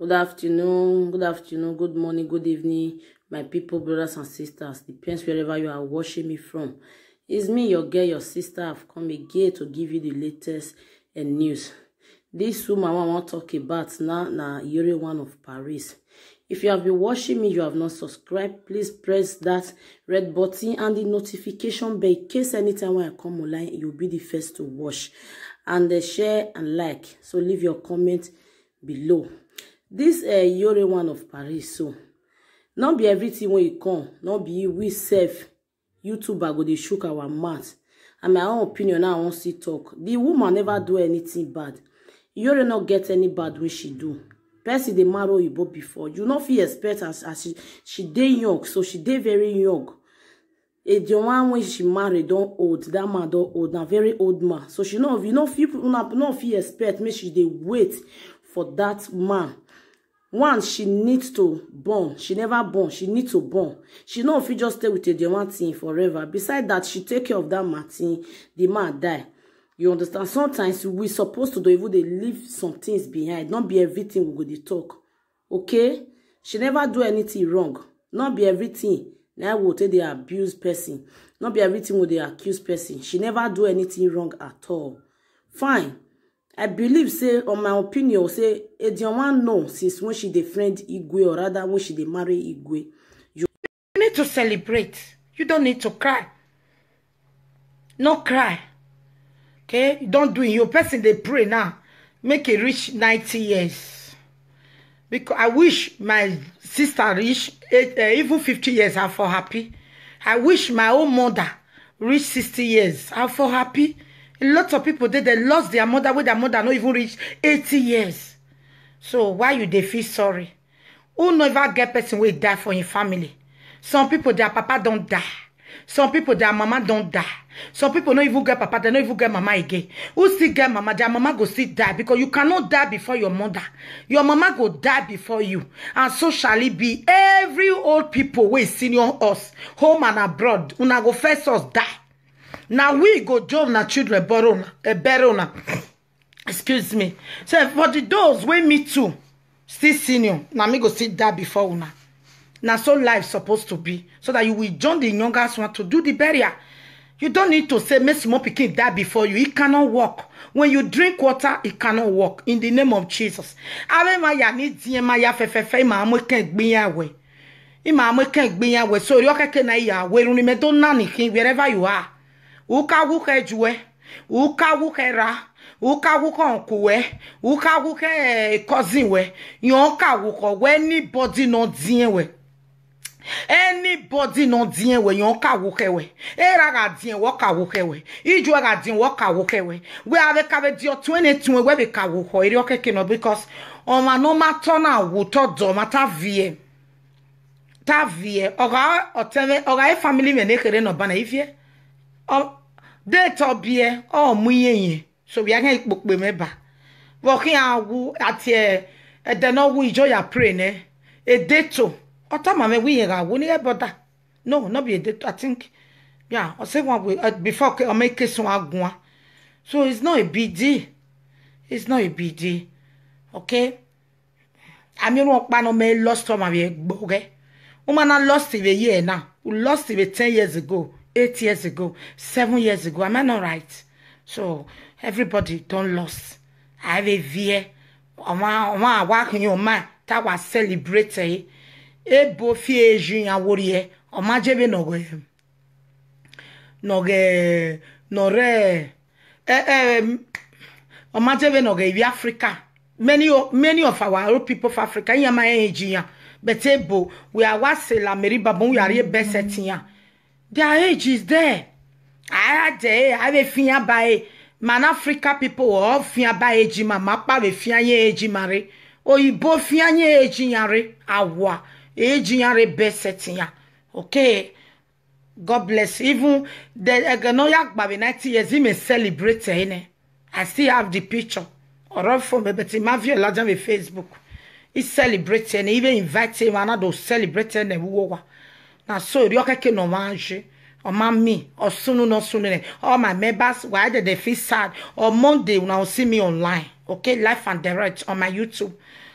Good afternoon, good morning, good evening, my people, brothers and sisters. Depends wherever you are watching me from. It's me, your girl, your sister. I've come again to give you the latest news. This woman I want to talk about now, Yore One of Paris. If you have been watching me, you have not subscribed, please press that red button and the notification bell in case anytime when I come online, you'll be the first to watch. And share and like. So leave your comment below. This Yore One of Paris, so not be everything when you come, not be we self YouTuber go dey shook our mouth. And my own opinion now I won't see talk. The woman never do anything bad. Yore not get any bad when she do. Person they marry you before. You not feel expect as she dey young, so she dey very young. The one when she married don't old, that man don't old, now very old man. So she know you know people not feel expect me she dey wait for that man. One, she needs to born. She never born. She needs to born. She know if you just stay with the one thing forever. Besides that, she take care of that Martin. The man die. You understand? Sometimes we supposed to do even they leave some things behind. Not be everything we go to talk. Okay? She never do anything wrong. Not be everything. Now we will take the abuse person. Not be everything with the accused person. She never do anything wrong at all. Fine. I believe, say, on my opinion, say, Edion know since when she dey friend Igwe, or rather when she dey marry Igwe. You need to celebrate. You don't need to cry. No cry. Okay? You don't do it. Your person, they pray now. Make it reach 90 years. Because I wish my sister reach even 50 years, I'm for happy. I wish my own mother reach 60 years. I'm for happy. A lot of people they lost their mother with their mother not even reach 80 years. So why you they feel sorry? Who never get person will die for your family? Some people their papa don't die. Some people their mama don't die. Some people don't even get papa, they don't even get mama again. Who still get mama? Their mama go still die because you cannot die before your mother. Your mama go die before you. And so shall it be. Every old people will senior us, home and abroad. Una go first us die. Now we go job na children borrow excuse me. So for the those wey me too still senior, now me go sit die before una. Now so life supposed to be so that you will join the youngest one to do the burial. You don't need to say make small pikin die before you. It cannot work. When you drink water, it cannot work. In the name of Jesus. Ave maya ni die maya fefefe ma mo kan gbiyan we. Ima mo kan gbiyan we. So yo keke na ya we run me don na ni wherever you are. Uka wuke juwe, uka wuke ra, uka wuke onkuwe, uka wuke cousin we, yonka wuko we anybody not dien we. Anybody not dien we yonka wuke we. Era ga dien waka wuke we. Ijwa ga dien waka wuke we. We have ka be dio 22 we be ka wuko iri okeke no because on ma no matter na wuto do mata vie. Ta vie oga oteme oga family me ne kere no bana ifie. Date obie muyenye so we are going to be member working awu at the no we enjoy your pray ne a date to otama me we ga wo ni eboda no not be a date I think yeah I say one before I make case one so it's not a big deal. It's not a big deal. Okay, I mean what man me lost to my okay woman lost it a year now we lost it 10 years ago 8 years ago, 7 years ago. Am I not right? So everybody don't lose. I have a vie. Oma walking your man. That was celebrated. E bofi eju ya woriye. Oma jebe Oma jebe noge Africa. Many of our old people of Africa. Yama eju ya. But ebo we are what say la meri babon we are here best setting. Their age is there. I have a finya by man Africa people or finya by age mama pa be finya age mare. O ibo finya age yare awa age yare best setting ya. Okay. God bless. Even the no yak baby 90 years he may celebrate ene. I still have the picture. Or for me, but in my view, large on Facebook. He celebrating and even invite him another celebrating and wo. Now so you can no manage or mommy or soon no sooner. All my members why did they feel sad or Monday when I'll see me online. Okay, live and direct on my YouTube.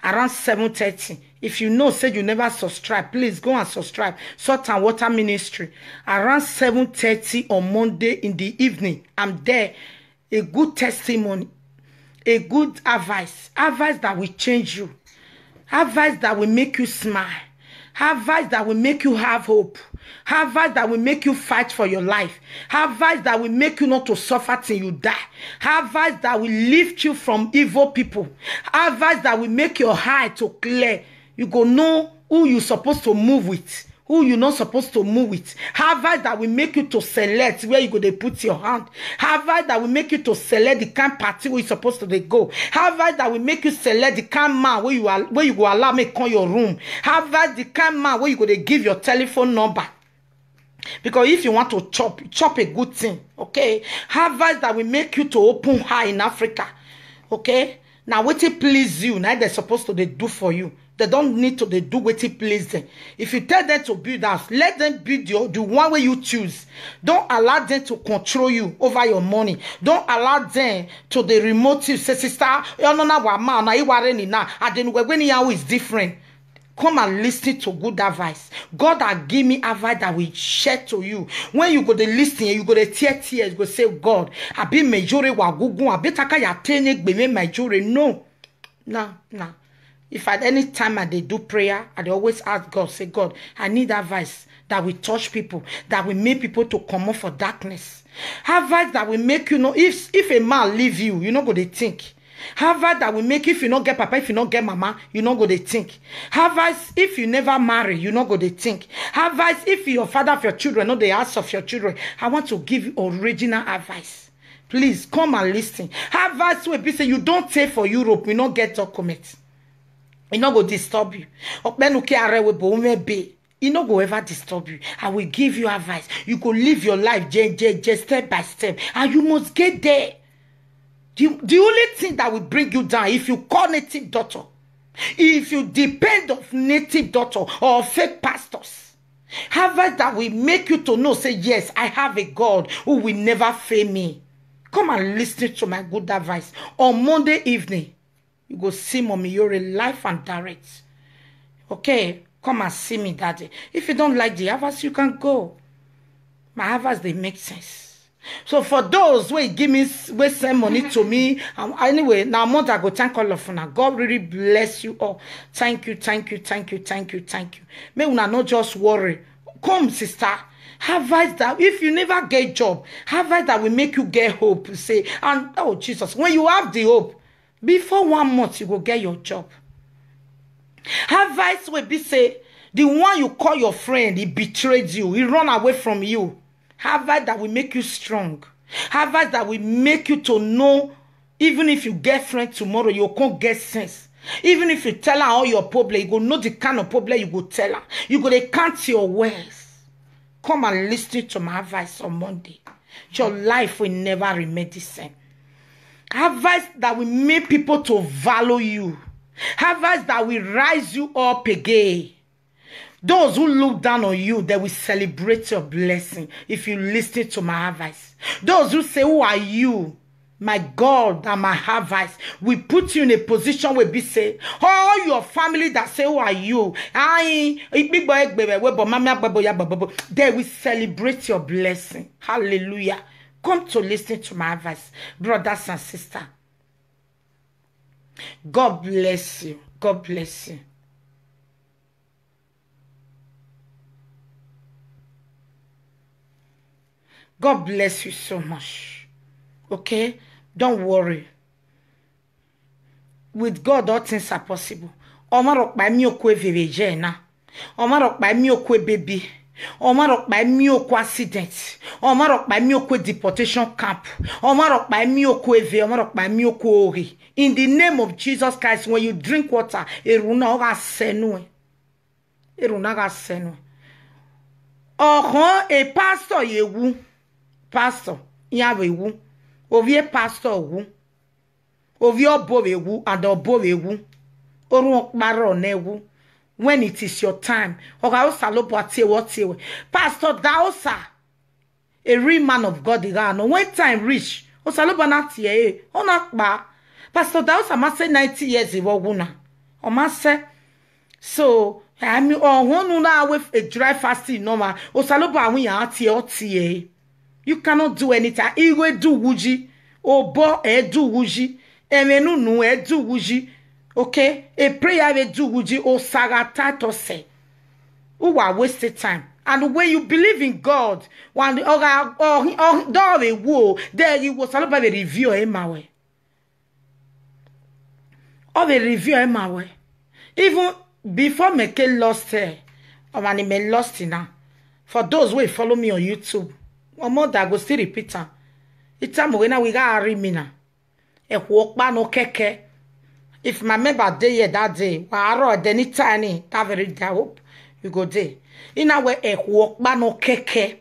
around 7:30. If you know, say you never subscribe, please go and subscribe. Salt and Water Ministry. Around 7:30 on Monday in the evening. I'm there. A good testimony. A good advice. Advice that will change you. Advice that will make you smile. Advice that will make you have hope. Advice that will make you fight for your life. Advice that will make you not to suffer till you die. Advice that will lift you from evil people. Advice that will make your eye to clear. You go know who you're supposed to move with, who you're not supposed to move with. Advice that will make you to select where you go to put your hand. Advice that will make you to select the kind party where you're supposed to go. Advice that will make you select the kind man where you go allow me come your room. Advice the kind man where you go to give your telephone number. Because if you want to chop a good thing, okay? Advice that will make you to open high in Africa, okay? Now what it please you, now they're supposed to do for you. They don't need to do what it please them. If you tell them to build house, let them build the one way you choose. Don't allow them to control you over your money. Don't allow them to the remote you. Say, sister, is different. Come and listen to good advice. God has given me advice that will share to you. When you go to listen, you go to tears, you go say, God, I be majore wa gugu, I be taka ya tene gbeme majore. No. If at any time I do prayer, I always ask God, say, God, I need advice that will touch people, that will make people to come out for darkness. Advice that will make you know, if a man leave you, you're not going to think. Advice that will make, if you not get papa, if you not get mama, you not go to think. Advice if you never marry, you not go to think. Advice if your father of your children, not the house of your children. I want to give you original advice. Please come and listen. Advice will be say you don't take for Europe, you not get documents. It not go disturb you. It not go ever disturb you. I will give you advice. You go live your life just step by step, and you must get there. The only thing that will bring you down, if you call native doctor, if you depend on native doctor or fake pastors, advice that will make you to know, say, yes, I have a God who will never fail me. Come and listen to my good advice. On Monday evening, you go see Mommy Yore live and direct. Okay? Come and see me that day. If you don't like the advice, you can go. My advice, they make sense. So for those who send money to me, anyway, now month I go thank all of you. God really bless you all. Thank you. May una not just worry. Come, sister. Advice that if you never get job, advice that will make you get hope. Say, and oh Jesus, when you have the hope, before 1 month you will get your job. Advice will be say, the one you call your friend, he betrayed you, he run away from you. Advice that will make you strong. Advice that will make you to know, even if you get friend tomorrow, you can't get sense. Even if you tell her all your problem, you go know the kind of problem you go tell her. You go to count your words. Come and listen to my advice on Monday. Your life will never remain the same. Advice that will make people to value you. Advice that will rise you up again. Those who look down on you, they will celebrate your blessing if you listen to my advice. Those who say, who are you? My God and my advice will put you in a position where be say, all your family that say, who are you? They will celebrate your blessing. Hallelujah. Come to listen to my advice, brothers and sisters. God bless you. God bless you. God bless you so much. Okay? Don't worry. With God, all things are possible. Omarok by me okwe veveje na. Omarok by me okwe baby. Omarok by me okwe accident. Omarok by me okwe deportation camp. Omarok by me okwe ve. Omarok by me okwe ori. In the name of Jesus Christ, when you drink water, eruna oga senue. Eruna ga senue. Ohon a pastor yewu. Pastor, yavewu. Ovie pastor wu. Ovie obovewu and obovewu. Orun okparo newu. When it is your time. Oga osalopo atiwe. Pastor Daosa, a real man of God, when time reach, osalopo na tie. Onakba. Pastor Daosa must say 90 years iwo wuna. O ma say so I mean honu na with a dry fasting normal. O salobo awin ya ati oti. You cannot do anything. Iwe do wuji. Obo do wuji. Emenu nu do wuji. Okay? A prayer we do wuji. O sagata to say. Who are wasted time. And when you believe in God, when the there you was a review in my way. Of a review in my way. Even before me lost her, or when me lost now. For those who follow me on YouTube, one more that go still repeat her. It's time when we got a remina. A walk man no keke. If my member day that day, I wrote any tiny, that very hope you go there. In a way, a walk man no keke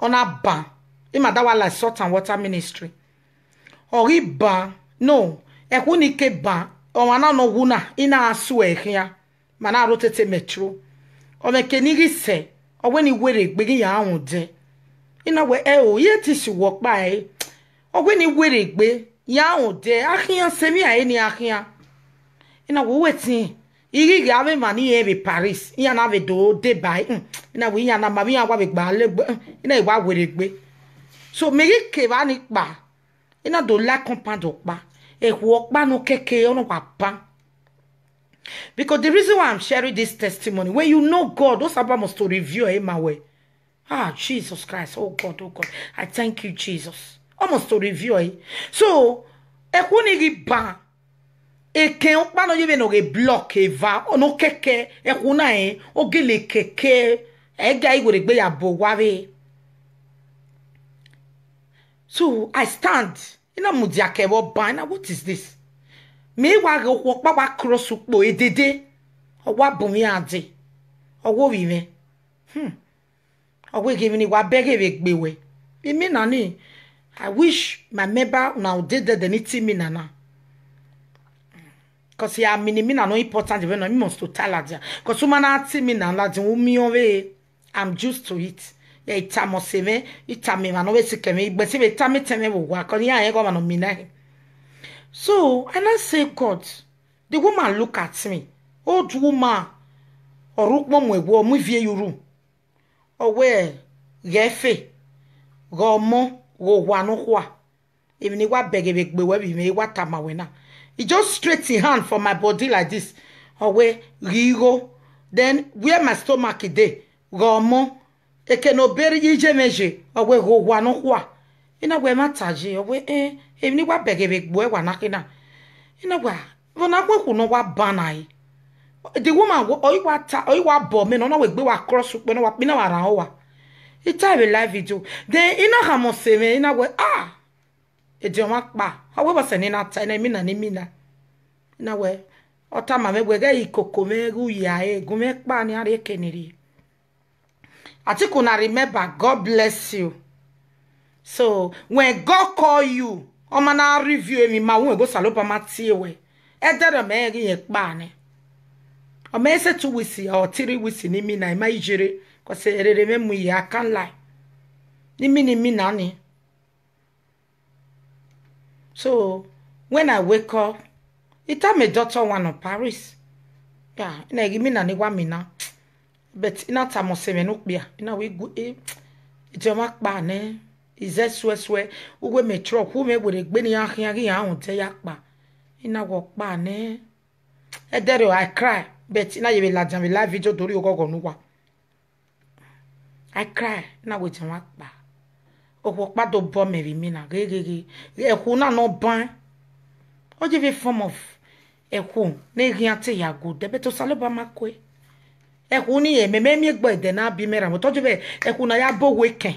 on a ban. In my dawa salt and water ministry. Or he ban, no, a hunike ban, or one no wuna in a swear here. Mana rotate metro. Or make any say, or when he wear it, begin your own day. In a way, oh, yet is you walk by. Or when he wear it, be yawn day, I can't send me any ahia. In a way, waiting. Igi gave money every Paris. Ian have a do de buy. In a way, and a mamma wabik bale in a wa with it be. So make it kevanik ba. In a do la compando ba. A walk ba no keke on a wapa. Because the reason why I'm sharing this testimony, when you know God, those about must to review him my way. Ah, Jesus Christ. Oh God. I thank you, Jesus. Almost to review it. So, a hunigi ba. E ken o pa no yebe no ge block e va ono keke e kuna e o gele keke e ga igwe gbe ya bo wawe. So I stand ina mudia ke bo ban. What is this? Me wa go pa wa cross upo edede o wa bo mi ade o wo wi me o we give ni wa bege be gbewe e me na ni. I wish my member now did the niti me na. Because ya minimina no important even no must to tell her. Because woman ati mina la I'm used to it. Ya itamo seme, itame mano we sikeme, but se itame teme wo wa because ya ego mano mina. So, and I say, God, the woman look at me. Old woman, or rook mom we wo mu vie yuru. Or where gefe, go mo, go wano kwa. Even ni wa bege beg be we me wa tamawena. He just straight in hand for my body like this. Away, rigo. Then where my stomach is there. Gomo. Eke no beri ije meje. Away go wano kwa. Ina we mataji. Away ni wa bege bwe wanakina. Ina wa. Vona kwe kuno wa banai. The woman wa bo me no we gbe wa cross pe no wa pina wa ran wa. Ita be live video. Then ina hamo seme ina we Ejomak ba. However, senina tine mina. Na we. Ota mame wege ikokome gu ya gumek ba ni are keniri. Atiku na remember, God bless you. So when God call you, omana review me ma won go salopa matie we. Edere me yen pa ni. O me se 2 weeks or 3 weeks ni mi na ma ijere ko se erere me mu ya kan lie. Ni mi na ni. So, when I wake up, it's my daughter one of Paris. Yeah, I give me na ni wa mina. But ina tamo seme no bia. Ina we go it's your mark ba ne. Is that swe we me truck who me with a gbe ni ahia ya hun te yakpa. Ina walk ba ne. E there I cry. But ina ye la jan live video tori ogogo nuwa. I cry. Ina we jan mark ba. Walk ba do bomb me mina. Ge. E na no ban. O je ve form of e hu ne riante ya go. De beto saloba makwe. E hu ni e me egbo de na bi mera mo tojo be e hu na ya bo weken.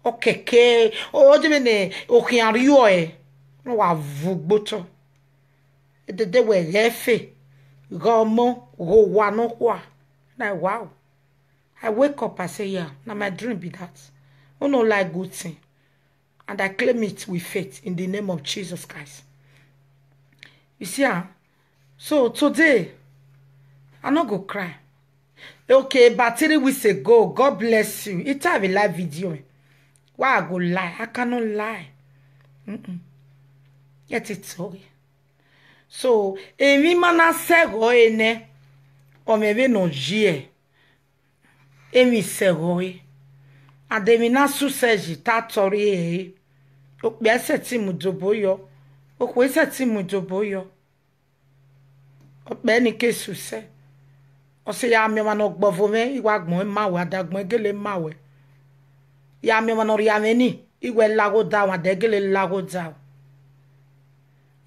O keke o je be ne o kian rio e. No wa vugboto. E de we refe. Gomo go wa no kwa. Na wow. I wake up, I say, yeah, now my dream be that. I don't like good thing. And I claim it with faith in the name of Jesus Christ. You see, so today, I'm not going to cry. Okay, but 3 weeks ago, God bless you. It's have a live video. Why I go lie? I cannot lie. Yet it's okay. So emi mana sego ene o mebe no jie emi sego e ademi na suseji ta tori e o pe ese ti mu doboyo o ko ese ti mu doboyo o pe ni ke suse o se ya mi mana gbovo me iwa gbon mawe adagbon gele mawe ya mi mana ri ameni iwe lago da wa de gele lago da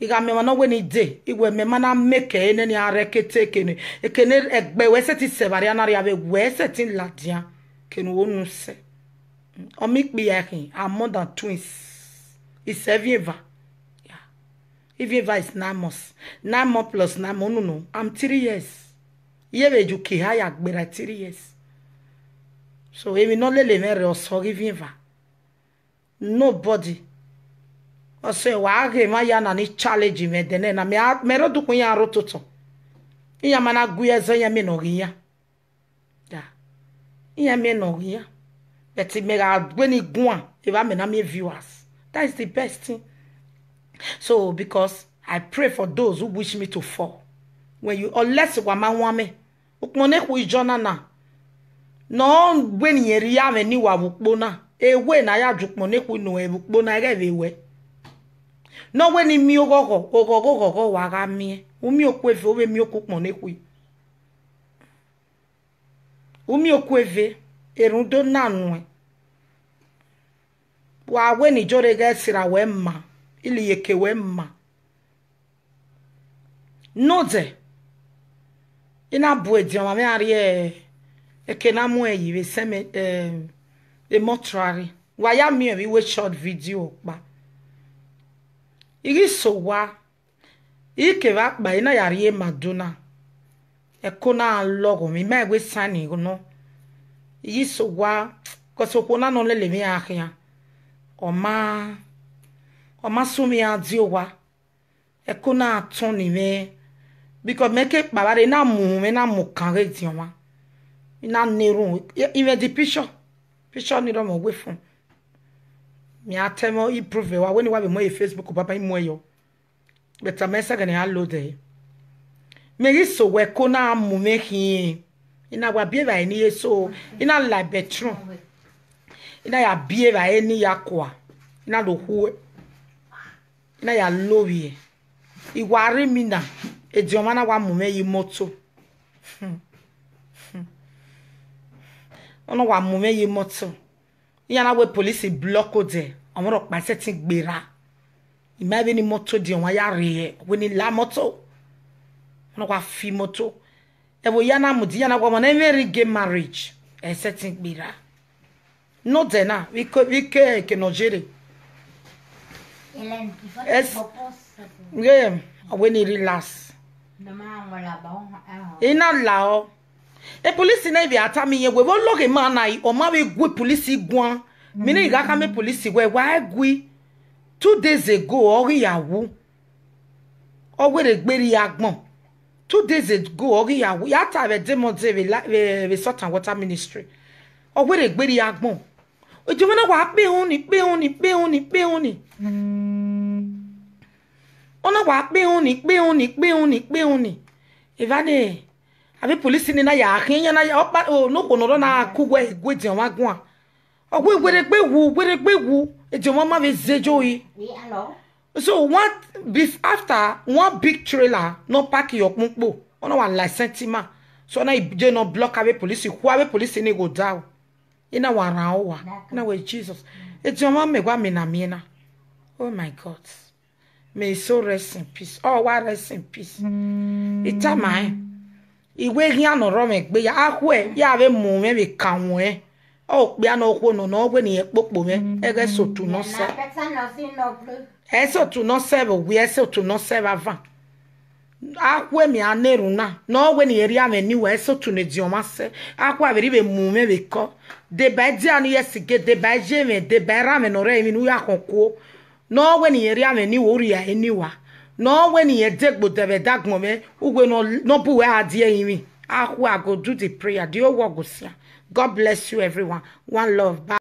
iga me mana weni de igwe me mana meke ene ni arekete kene ekene egbe wese ti sebari anari ave wese ti ladia kenu wonu se o mi pe yakin are more than twins it's Evieva. Yeah, Evieva is 9 months 9 months plus 9 months. No, I'm 3 years yebe ju ki haya gbera 3 years so emi no lele mere o so Evieva nobody o se wa ge ma ya na ni challenge me dene na me ro du kun ya ro toto iya mana guye zo ya me no riya da iya me no riya eti me ga gbe ni gun e ba me na me viewers. That is the best thing. So because I pray for those who wish me to fall. When you unless wa ma wan me ukmone ku ijona na no when yeri ya me ni wa bukpo na ewe na ya jukmone ku no e bukpo na ga we no when mi ogogo wa ga mi umi okwefe owe mi okukmone ku umi okwefe erundo nanu wa we ni jore ga sira we mma ili yeke we mma no de ina bu edi o ma me ari eke na mu eyi we seme e mortuary wa ya mi e we short video pa igi so wa ike va pa ina yari e maduna e kona logo mi me we sani no igi so wa ko so kona no lele mi ahia Oma sumi adiowa ekuna atoni me because make babare na mu me na mu kan re dioma ina neru even the picture ni do mo we fun mi atemo improve wa when wa be mo Facebook papa mo yo beta mesa ga na load e me ri so we ko na mu me hin ina wa bie ba ni so ina la bedroom ina ya bie ba eni ya kwa ina do hu ina ya lowie iware mina ejioma na wa mume yi moto ono wa mume yi moto iya na we police block ode amoro pa setting gbera ima be ni moto di won ya re we ni la moto ono wa fi moto e bo ya na mudi ya na kwa na very gay marriage e setting gbera no dena we ke no jere es yeah when he relax ina lao e police na bi atami ye we loge man na o ma be gwe police guan mi ni ga ka me police we wa gwe 2 days ago ori yawo o we re gberi agbon 2 days ago ori yawo ya ta be demo we sort and water ministry o we re gberi agbon ojo na wa pe oni ona wa pe oni evane abi police ni na ya akin ya na ya opa no ko no na kugwe gwe wa gun a ogwe gbe wu ejo mama be zejo yi so what after one big trailer no park your pumpo ona wa license ma so na je no block abi police who abi police ni go down ina wa ran o wa na we Jesus ejo mama me gwa me na me na. Oh my God. May so rest in peace. Oh, why rest in peace? It's mine. Iwe here no rome gbe ya ahwe ya be mu me be kanwe. Oh, bia no ko no we ni epopo me. Ege so tu no se. E so tu no se we so tu no se avant. Ahwe mi aneru na. No we ni eri ame ni we so tu ne dioma se. Ahwa be be mu me be ko. De ba di anu yesige de ba je me de ba ra me no re mi nu ya konko. No when ye ria me ni wori ya eniwa no when ye degbo debe dagmo me ugwe no buwe adie yimi ahụ I go do the prayer. God bless you everyone. One love. Bye.